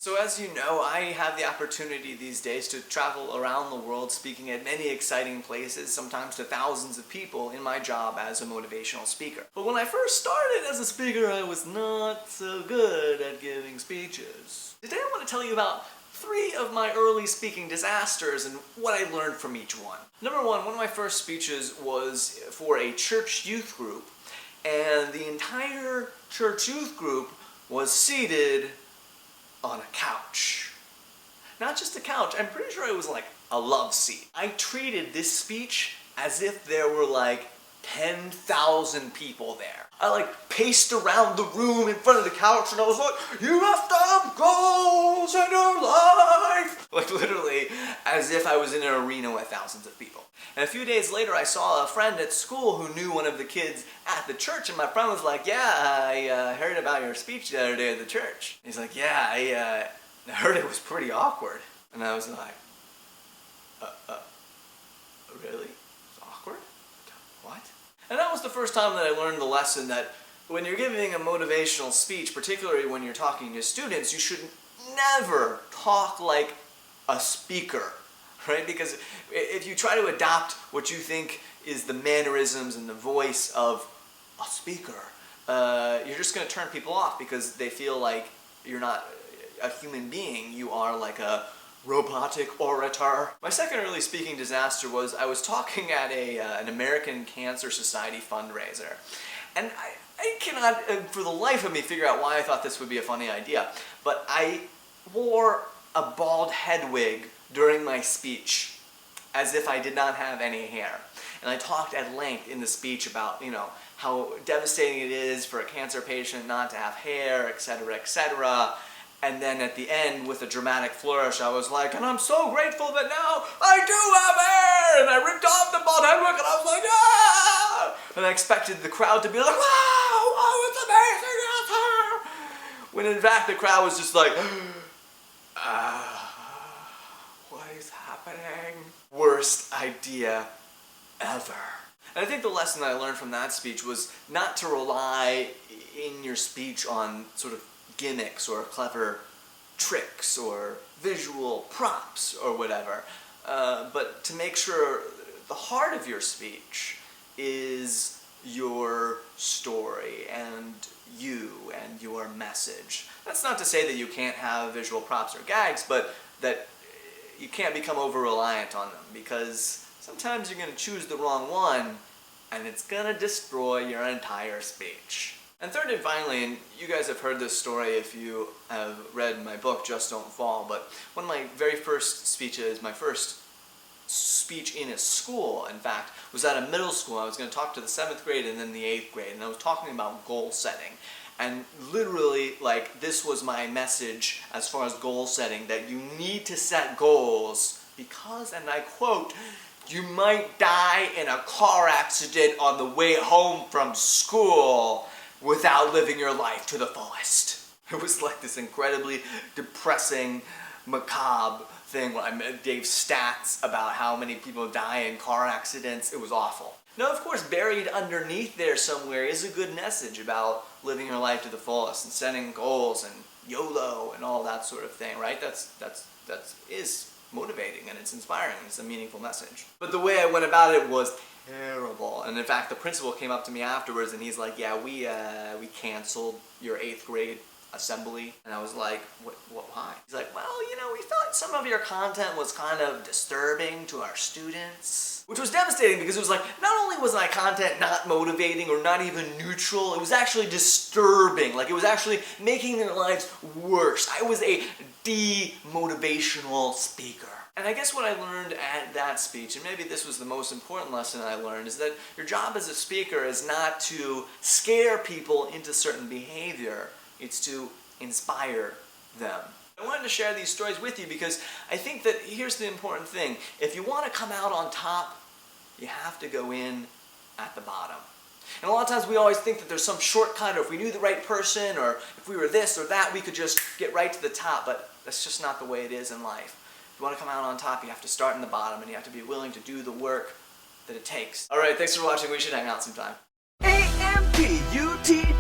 So as you know, I have the opportunity these days to travel around the world speaking at many exciting places, sometimes to thousands of people in my job as a motivational speaker. But when I first started as a speaker, I was not so good at giving speeches. Today I want to tell you about 3 of my early speaking disasters and what I learned from each one. Number one of my first speeches was for a church youth group, and the entire church youth group was seated on a couch. Not just a couch, I'm pretty sure it was like a love seat. I treated this speech as if there were like 10,000 people there. I paced around the room in front of the couch and I was like, you have to have goals in your life! Like literally as if I was in an arena with thousands of people. And a few days later I saw a friend at school who knew one of the kids at the church, and my friend was like, yeah, I heard about your speech the other day at the church. He's like, yeah, I heard it was pretty awkward. And I was like, really? It's awkward? What? And that was the first time that I learned the lesson that when you're giving a motivational speech, particularly when you're talking to students, you should never talk like a speaker, right? Because if you try to adopt what you think is the mannerisms and the voice of a speaker, you're just going to turn people off because they feel like you're not a human being. You are like a robotic orator. My second early speaking disaster was I was talking at an American Cancer Society fundraiser. And I cannot, for the life of me, figure out why I thought this would be a funny idea. But I wore a bald head wig during my speech, as if I did not have any hair. And I talked at length in the speech about, how devastating it is for a cancer patient not to have hair, etc., etc. And then at the end, with a dramatic flourish, I was like, and I'm so grateful that now I do have hair! And I ripped off the bald head wig and I was like, ah! And I expected the crowd to be like, wow, it's amazing, it's hair! When in fact the crowd was just like, what is happening? Worst idea ever. And I think the lesson that I learned from that speech was not to rely in your speech on sort of gimmicks or clever tricks or visual props or whatever, but to make sure the heart of your speech is your story and you and your message. That's not to say that you can't have visual props or gags, but that you can't become over-reliant on them, because sometimes you're going to choose the wrong one and it's going to destroy your entire speech. And third and finally, and you guys have heard this story if you have read my book, Just Don't Fall, but one of my very first speeches, my first speech in a school, in fact, was at a middle school. I was going to talk to the 7th grade and then the 8th grade, and I was talking about goal setting. And literally, this was my message as far as goal setting, that you need to set goals because, and I quote, you might die in a car accident on the way home from school without living your life to the fullest. It was like this incredibly depressing, macabre thing where I gave stats about how many people die in car accidents. It was awful. Now, of course, buried underneath there somewhere is a good message about living your life to the fullest and setting goals and YOLO and all that sort of thing, right? That is motivating and it's inspiring. It's a meaningful message. But the way I went about it was terrible. And in fact, the principal came up to me afterwards and he's like, yeah, we canceled your 8th grade assembly. And I was like, what, why? He's like, well, we thought some of your content was kind of disturbing to our students. Which was devastating because it was like, not only was my content not motivating or not even neutral, it was actually disturbing. Like, it was actually making their lives worse. I was a demotivational speaker. And I guess what I learned at that speech, and maybe this was the most important lesson I learned, is that your job as a speaker is not to scare people into certain behavior. It's to inspire them. I wanted to share these stories with you because I think that here's the important thing. If you want to come out on top, you have to go in at the bottom. And a lot of times we always think that there's some shortcut, or if we knew the right person, or if we were this or that, we could just get right to the top, but that's just not the way it is in life. If you want to come out on top, you have to start in the bottom, and you have to be willing to do the work that it takes. Alright, thanks for watching. We should hang out sometime. AMPUTEE